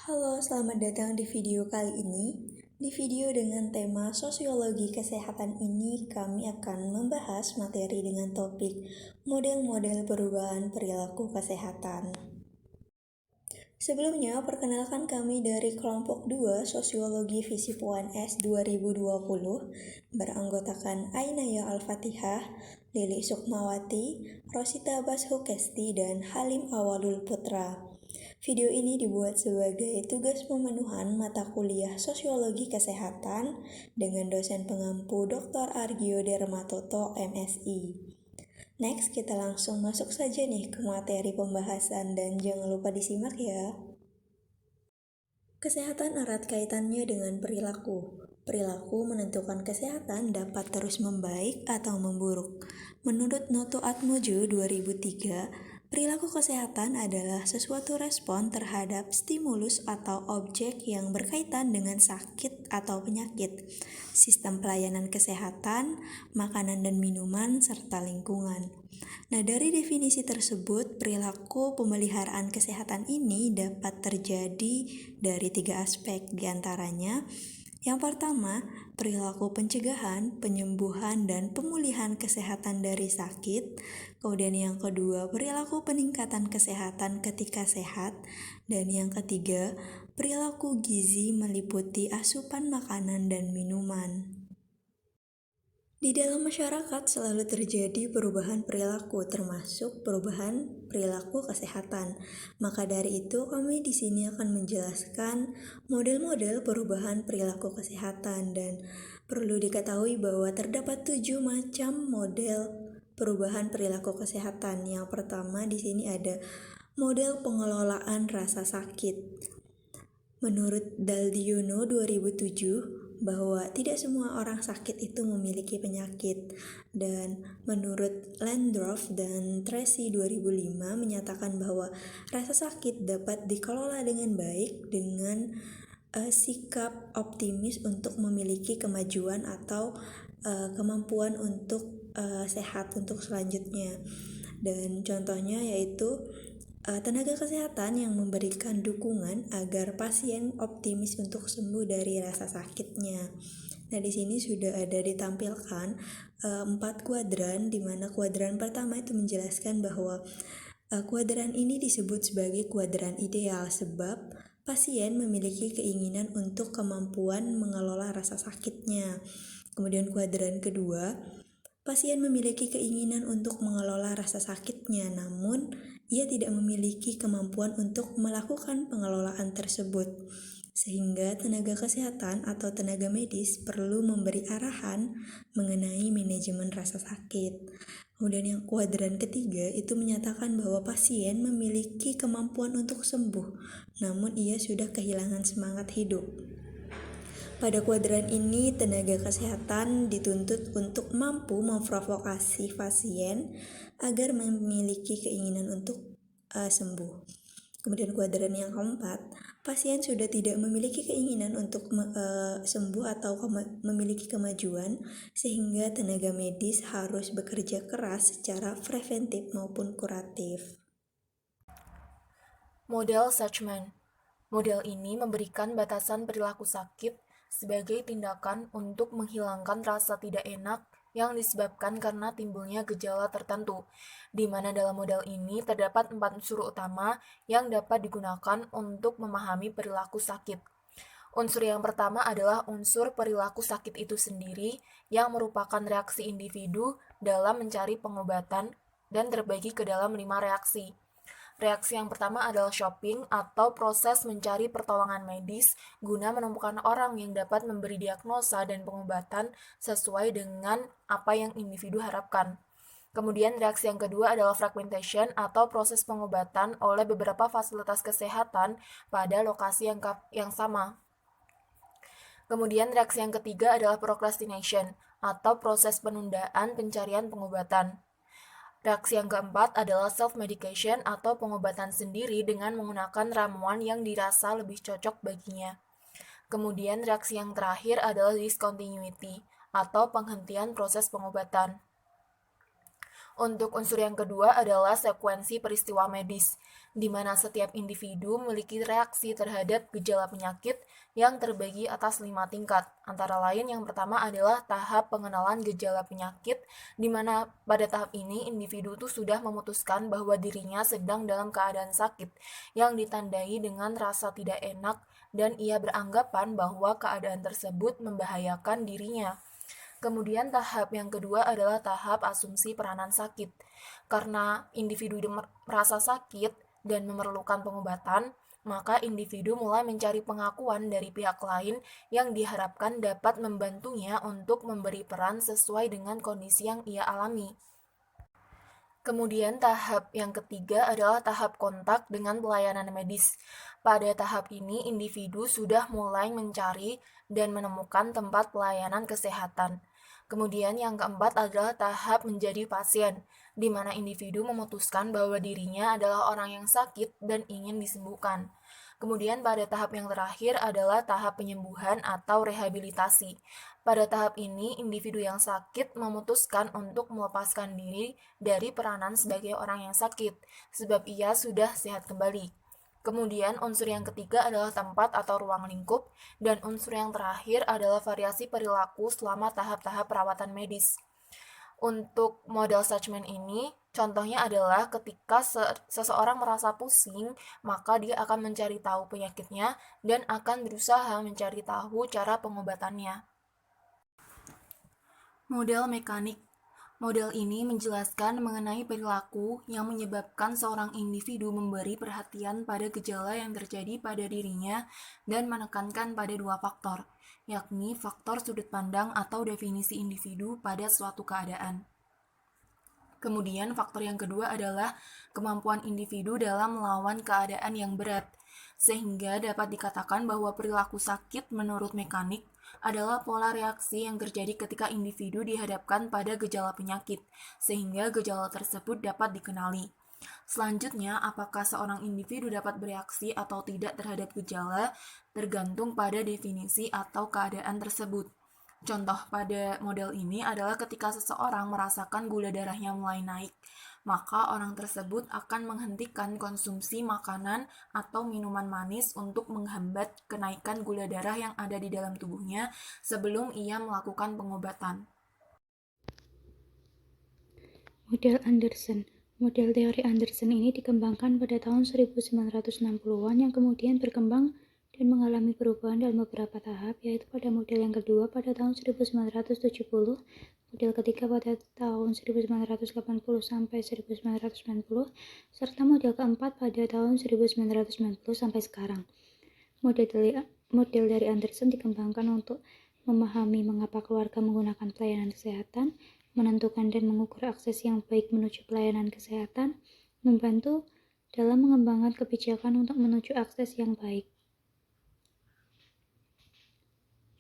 Halo, selamat datang di video kali ini. Di video dengan tema sosiologi kesehatan ini, kami akan membahas materi dengan topik model-model perubahan perilaku kesehatan. Sebelumnya, perkenalkan kami dari kelompok 2 Sosiologi FISIP 1S 2020 beranggotakan Ainaya Al-Fatihah, Lili Sukmawati, Rosita Bashukesti, dan Halim Awalul Putra. Video ini dibuat sebagai tugas pemenuhan mata kuliah Sosiologi Kesehatan dengan dosen pengampu Dr. Argio Dermatoto, MSI. Next, kita langsung masuk saja nih ke materi pembahasan dan jangan lupa disimak ya. Kesehatan erat kaitannya dengan perilaku. Perilaku menentukan kesehatan dapat terus membaik atau memburuk. Menurut Noto Atmojo 2003, perilaku kesehatan adalah sesuatu respon terhadap stimulus atau objek yang berkaitan dengan sakit atau penyakit, sistem pelayanan kesehatan, makanan dan minuman, serta lingkungan. Nah, dari definisi tersebut, perilaku pemeliharaan kesehatan ini dapat terjadi dari 3 aspek, diantaranya yang pertama, perilaku pencegahan, penyembuhan, dan pemulihan kesehatan dari sakit. Kemudian yang kedua, perilaku peningkatan kesehatan ketika sehat. Dan yang ketiga, perilaku gizi meliputi asupan makanan dan minuman. Di dalam masyarakat selalu terjadi perubahan perilaku, termasuk perubahan perilaku kesehatan. Maka dari itu, kami di sini akan menjelaskan model-model perubahan perilaku kesehatan, dan perlu diketahui bahwa terdapat 7 macam model perubahan perilaku kesehatan. Yang pertama di sini ada model pengelolaan rasa sakit. Menurut Daldiono 2007, bahwa tidak semua orang sakit itu memiliki penyakit, dan menurut Landorf dan Tracy 2005 menyatakan bahwa rasa sakit dapat dikelola dengan baik dengan sikap optimis untuk memiliki kemajuan atau kemampuan untuk sehat untuk selanjutnya. Dan contohnya yaitu tenaga kesehatan yang memberikan dukungan agar pasien optimis untuk sembuh dari rasa sakitnya. Nah, di sini sudah ada ditampilkan 4 kuadran, di mana kuadran pertama itu menjelaskan bahwa kuadran ini disebut sebagai kuadran ideal sebab pasien memiliki keinginan untuk kemampuan mengelola rasa sakitnya. Kemudian kuadran kedua, pasien memiliki keinginan untuk mengelola rasa sakitnya, namun ia tidak memiliki kemampuan untuk melakukan pengelolaan tersebut, sehingga tenaga kesehatan atau tenaga medis perlu memberi arahan mengenai manajemen rasa sakit. Kemudian yang kuadran ketiga itu menyatakan bahwa pasien memiliki kemampuan untuk sembuh, namun ia sudah kehilangan semangat hidup. Pada kuadran ini, tenaga kesehatan dituntut untuk mampu memprovokasi pasien agar memiliki keinginan untuk sembuh. Kemudian kuadran yang keempat, pasien sudah tidak memiliki keinginan untuk sembuh atau memiliki kemajuan, sehingga tenaga medis harus bekerja keras secara preventif maupun kuratif. Model Suchman. Model ini memberikan batasan perilaku sakit sebagai tindakan untuk menghilangkan rasa tidak enak yang disebabkan karena timbulnya gejala tertentu, di mana dalam model ini terdapat 4 unsur utama yang dapat digunakan untuk memahami perilaku sakit. Unsur yang pertama adalah unsur perilaku sakit itu sendiri yang merupakan reaksi individu dalam mencari pengobatan dan terbagi ke dalam 5 reaksi. Reaksi yang pertama adalah shopping atau proses mencari pertolongan medis guna menemukan orang yang dapat memberi diagnosa dan pengobatan sesuai dengan apa yang individu harapkan. Kemudian reaksi yang kedua adalah fragmentation atau proses pengobatan oleh beberapa fasilitas kesehatan pada lokasi yang sama. Kemudian reaksi yang ketiga adalah procrastination atau proses penundaan pencarian pengobatan. Reaksi yang keempat adalah self-medication atau pengobatan sendiri dengan menggunakan ramuan yang dirasa lebih cocok baginya. Kemudian reaksi yang terakhir adalah discontinuity atau penghentian proses pengobatan. Untuk unsur yang kedua adalah sekuensi peristiwa medis, di mana setiap individu memiliki reaksi terhadap gejala penyakit yang terbagi atas 5 tingkat. Antara lain yang pertama adalah tahap pengenalan gejala penyakit, di mana pada tahap ini individu itu sudah memutuskan bahwa dirinya sedang dalam keadaan sakit, yang ditandai dengan rasa tidak enak dan ia beranggapan bahwa keadaan tersebut membahayakan dirinya. Kemudian tahap yang kedua adalah tahap asumsi peranan sakit. Karena individu merasa sakit dan memerlukan pengobatan, maka individu mulai mencari pengakuan dari pihak lain yang diharapkan dapat membantunya untuk memberi peran sesuai dengan kondisi yang ia alami. Kemudian tahap yang ketiga adalah tahap kontak dengan pelayanan medis. Pada tahap ini, individu sudah mulai mencari dan menemukan tempat pelayanan kesehatan. Kemudian yang keempat adalah tahap menjadi pasien, di mana individu memutuskan bahwa dirinya adalah orang yang sakit dan ingin disembuhkan. Kemudian pada tahap yang terakhir adalah tahap penyembuhan atau rehabilitasi. Pada tahap ini, individu yang sakit memutuskan untuk melepaskan diri dari peranan sebagai orang yang sakit, sebab ia sudah sehat kembali. Kemudian unsur yang ketiga adalah tempat atau ruang lingkup, dan unsur yang terakhir adalah variasi perilaku selama tahap-tahap perawatan medis. Untuk model Suchman ini, contohnya adalah ketika seseorang merasa pusing, maka dia akan mencari tahu penyakitnya dan akan berusaha mencari tahu cara pengobatannya. Model mekanik. Model ini menjelaskan mengenai perilaku yang menyebabkan seorang individu memberi perhatian pada gejala yang terjadi pada dirinya dan menekankan pada dua faktor, yakni faktor sudut pandang atau definisi individu pada suatu keadaan. Kemudian faktor yang kedua adalah kemampuan individu dalam melawan keadaan yang berat, sehingga dapat dikatakan bahwa perilaku sakit menurut mekanik adalah pola reaksi yang terjadi ketika individu dihadapkan pada gejala penyakit, sehingga gejala tersebut dapat dikenali. Selanjutnya, apakah seorang individu dapat bereaksi atau tidak terhadap gejala tergantung pada definisi atau keadaan tersebut. Contoh pada model ini adalah ketika seseorang merasakan gula darahnya mulai naik, maka orang tersebut akan menghentikan konsumsi makanan atau minuman manis untuk menghambat kenaikan gula darah yang ada di dalam tubuhnya sebelum ia melakukan pengobatan. Model Anderson. Model teori Anderson ini dikembangkan pada tahun 1960-an yang kemudian berkembang dan mengalami perubahan dalam beberapa tahap, yaitu pada model yang kedua pada tahun 1970, model ketiga pada tahun 1980 sampai 1990, serta model keempat pada tahun 1990 sampai sekarang. Model dari Anderson dikembangkan untuk memahami mengapa keluarga menggunakan pelayanan kesehatan, menentukan dan mengukur akses yang baik menuju pelayanan kesehatan, membantu dalam mengembangkan kebijakan untuk menuju akses yang baik.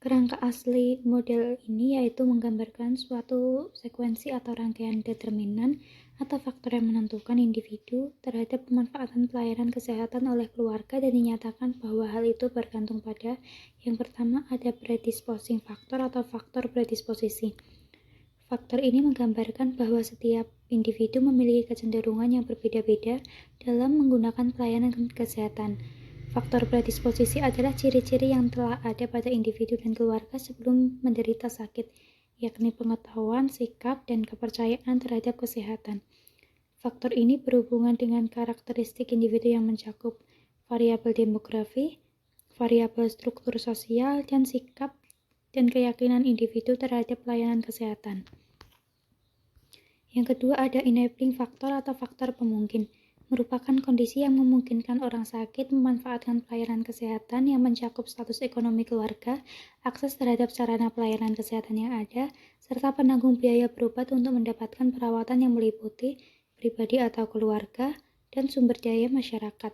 Kerangka asli model ini yaitu menggambarkan suatu sekuensi atau rangkaian determinan atau faktor yang menentukan individu terhadap pemanfaatan pelayanan kesehatan oleh keluarga dan dinyatakan bahwa hal itu bergantung pada yang pertama ada predisposing faktor atau faktor predisposisi. Faktor ini menggambarkan bahwa setiap individu memiliki kecenderungan yang berbeda-beda dalam menggunakan pelayanan kesehatan. Faktor predisposisi adalah ciri-ciri yang telah ada pada individu dan keluarga sebelum menderita sakit, yakni pengetahuan, sikap, dan kepercayaan terhadap kesehatan. Faktor ini berhubungan dengan karakteristik individu yang mencakup variabel demografi, variabel struktur sosial, dan sikap dan keyakinan individu terhadap pelayanan kesehatan. Yang kedua ada enabling faktor atau faktor pemungkin, merupakan kondisi yang memungkinkan orang sakit memanfaatkan pelayanan kesehatan yang mencakup status ekonomi keluarga, akses terhadap sarana pelayanan kesehatan yang ada, serta penanggung biaya berobat untuk mendapatkan perawatan yang meliputi pribadi atau keluarga, dan sumber daya masyarakat.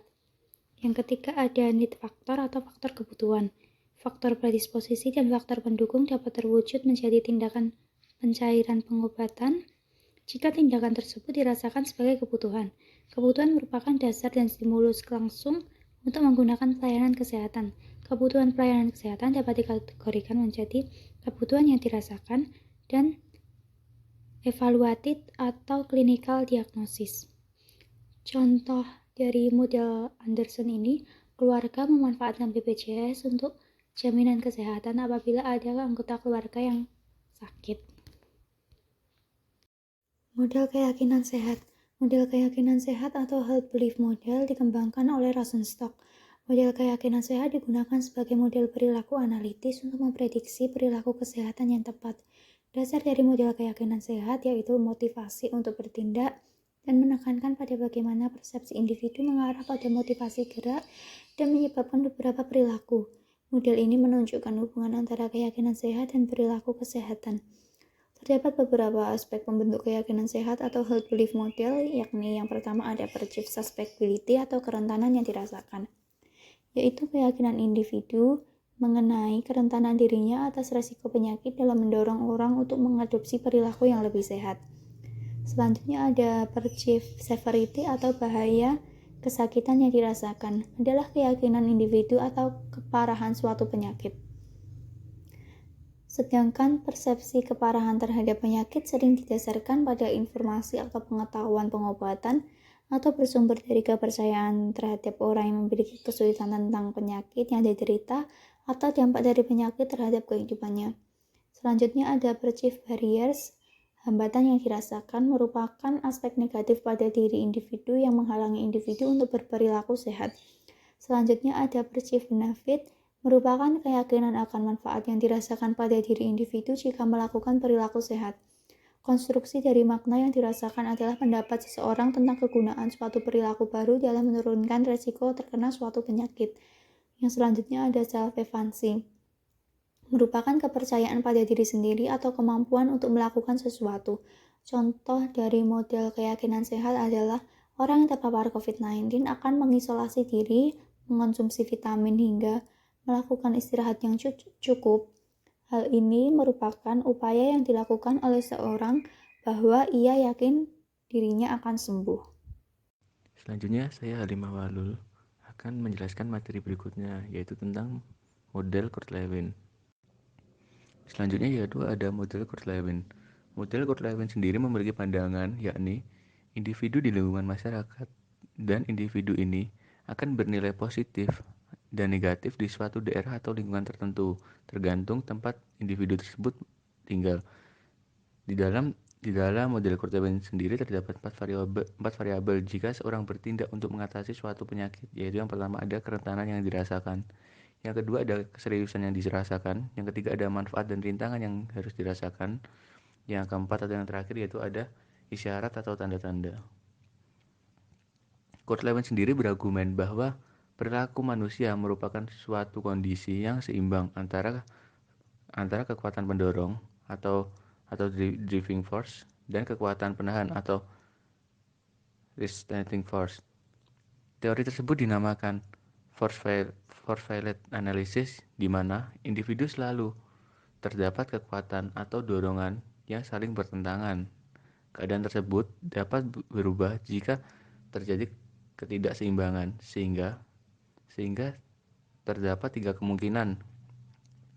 Yang ketiga ada need faktor atau faktor kebutuhan. Faktor predisposisi dan faktor pendukung dapat terwujud menjadi tindakan pencairan pengobatan jika tindakan tersebut dirasakan sebagai kebutuhan. Kebutuhan merupakan dasar dan stimulus langsung untuk menggunakan pelayanan kesehatan. Kebutuhan pelayanan kesehatan dapat dikategorikan menjadi kebutuhan yang dirasakan dan evaluatif, atau clinical diagnosis. Contoh dari model Anderson ini, keluarga memanfaatkan BPJS untuk jaminan kesehatan apabila ada anggota keluarga yang sakit. Model keyakinan sehat. Model keyakinan sehat atau health belief model dikembangkan oleh Rosenstock. Model keyakinan sehat digunakan sebagai model perilaku analitis untuk memprediksi perilaku kesehatan yang tepat. Dasar dari model keyakinan sehat yaitu motivasi untuk bertindak dan menekankan pada bagaimana persepsi individu mengarah pada motivasi gerak dan menyebabkan beberapa perilaku. Model ini menunjukkan hubungan antara keyakinan sehat dan perilaku kesehatan. Terdapat beberapa aspek pembentuk keyakinan sehat atau health belief model, yakni yang pertama ada perceived susceptibility atau kerentanan yang dirasakan, yaitu keyakinan individu mengenai kerentanan dirinya atas resiko penyakit dalam mendorong orang untuk mengadopsi perilaku yang lebih sehat. Selanjutnya ada perceived severity atau bahaya kesakitan yang dirasakan, adalah keyakinan individu atau keparahan suatu penyakit. Sedangkan persepsi keparahan terhadap penyakit sering didasarkan pada informasi atau pengetahuan pengobatan atau bersumber dari kepercayaan terhadap orang yang memiliki kesulitan tentang penyakit yang diderita atau dampak dari penyakit terhadap kehidupannya. Selanjutnya ada perceived barriers. Hambatan yang dirasakan merupakan aspek negatif pada diri individu yang menghalangi individu untuk berperilaku sehat. Selanjutnya ada perceived benefit, merupakan keyakinan akan manfaat yang dirasakan pada diri individu jika melakukan perilaku sehat. Konstruksi dari makna yang dirasakan adalah pendapat seseorang tentang kegunaan suatu perilaku baru dalam menurunkan resiko terkena suatu penyakit. Yang selanjutnya ada self-evancy, merupakan kepercayaan pada diri sendiri atau kemampuan untuk melakukan sesuatu. Contoh dari model keyakinan sehat adalah orang yang terpapar COVID-19 akan mengisolasi diri, mengonsumsi vitamin hingga melakukan istirahat yang cukup. Hal ini merupakan upaya yang dilakukan oleh seorang bahwa ia yakin dirinya akan sembuh. Selanjutnya, saya Halimah Walul akan menjelaskan materi berikutnya, yaitu tentang model Kurt-Lewin. Selanjutnya yaitu ada model Kurt-Lewin. Model Kurt-Lewin sendiri memiliki pandangan, yakni individu di lingkungan masyarakat dan individu ini akan bernilai positif dan negatif di suatu daerah atau lingkungan tertentu, tergantung tempat individu tersebut tinggal. Di dalam model Kurt-Lewin sendiri terdapat 4 variabel jika seorang bertindak untuk mengatasi suatu penyakit, yaitu yang pertama ada kerentanan yang dirasakan, yang kedua ada keseriusan yang dirasakan, yang ketiga ada manfaat dan rintangan yang harus dirasakan, yang keempat atau yang terakhir yaitu ada isyarat atau tanda-tanda. Kurt-Lewin sendiri berargumen bahwa perilaku manusia merupakan suatu kondisi yang seimbang antara kekuatan pendorong atau driving force dan kekuatan penahan atau restraining force. Teori tersebut dinamakan force field analysis, di mana individu selalu terdapat kekuatan atau dorongan yang saling bertentangan. Keadaan tersebut dapat berubah jika terjadi ketidakseimbangan, sehingga terdapat 3 kemungkinan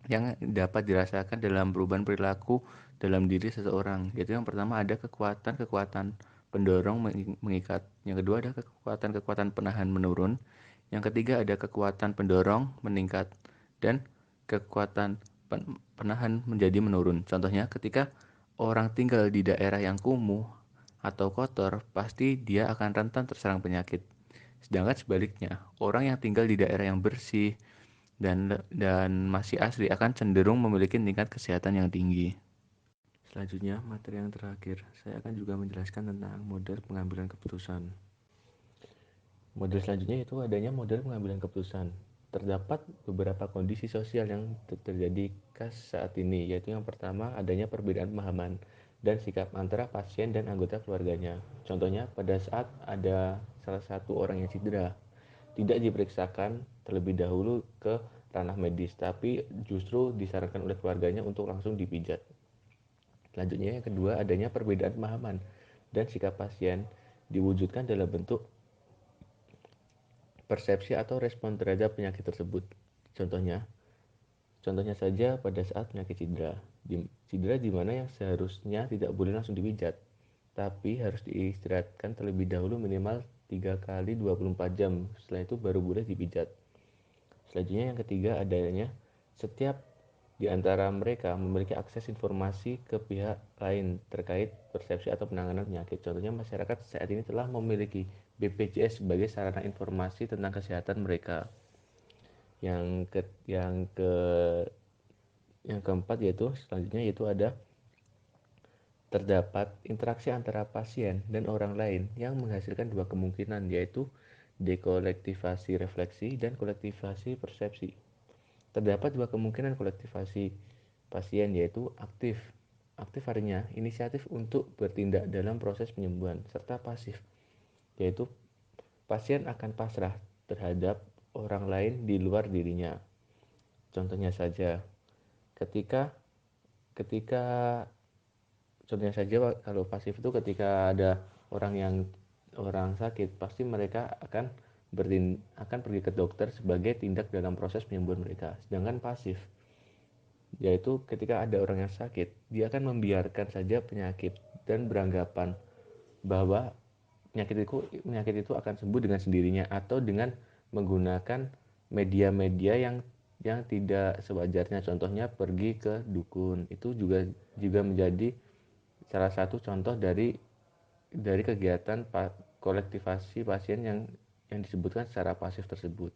yang dapat dirasakan dalam perubahan perilaku dalam diri seseorang, yaitu yang pertama ada kekuatan pendorong mengikat, yang kedua ada kekuatan penahan menurun, yang ketiga ada kekuatan pendorong meningkat, dan kekuatan penahan menjadi menurun. Contohnya, ketika orang tinggal di daerah yang kumuh atau kotor, pasti dia akan rentan terserang penyakit. Sedangkan sebaliknya, orang yang tinggal di daerah yang bersih dan masih asri akan cenderung memiliki tingkat kesehatan yang tinggi. Selanjutnya, materi yang terakhir, saya akan juga menjelaskan tentang model pengambilan keputusan. Model selanjutnya itu adanya model pengambilan keputusan. Terdapat beberapa kondisi sosial yang terjadi khas saat ini, yaitu yang pertama adanya perbedaan pemahaman dan sikap antara pasien dan anggota keluarganya. Contohnya, pada saat ada salah satu orang yang cedera, tidak diperiksakan terlebih dahulu ke ranah medis, tapi justru disarankan oleh keluarganya untuk langsung dipijat. Selanjutnya yang kedua, adanya perbedaan pemahaman dan sikap pasien diwujudkan dalam bentuk persepsi atau respon terhadap penyakit tersebut. Contohnya, Contohnya saja pada saat penyakit cedera di mana yang seharusnya tidak boleh langsung dipijat, tapi harus diistirahatkan terlebih dahulu minimal 3 kali 24 jam. Setelah itu baru boleh dipijat. Selanjutnya yang ketiga adanya setiap di antara mereka memiliki akses informasi ke pihak lain terkait persepsi atau penanganan penyakit. Contohnya masyarakat saat ini telah memiliki BPJS sebagai sarana informasi tentang kesehatan mereka. Yang keempat selanjutnya yaitu ada terdapat interaksi antara pasien dan orang lain yang menghasilkan dua kemungkinan, yaitu dekolektivasi refleksi dan kolektivasi persepsi. Terdapat dua kemungkinan kolektivasi pasien, yaitu aktif. Aktif artinya inisiatif untuk bertindak dalam proses penyembuhan, serta pasif, yaitu pasien akan pasrah terhadap orang lain di luar dirinya. Contohnya saja, ketika kalau pasif itu ketika ada orang sakit, pasti mereka akan pergi ke dokter sebagai tindak dalam proses penyembuhan mereka. Sedangkan pasif yaitu ketika ada orang yang sakit, dia akan membiarkan saja penyakit dan beranggapan bahwa penyakit itu akan sembuh dengan sendirinya atau dengan menggunakan media-media yang tidak sewajarnya. Contohnya pergi ke dukun. Itu juga menjadi salah satu contoh dari kegiatan kolektivasi pasien yang disebutkan secara pasif tersebut.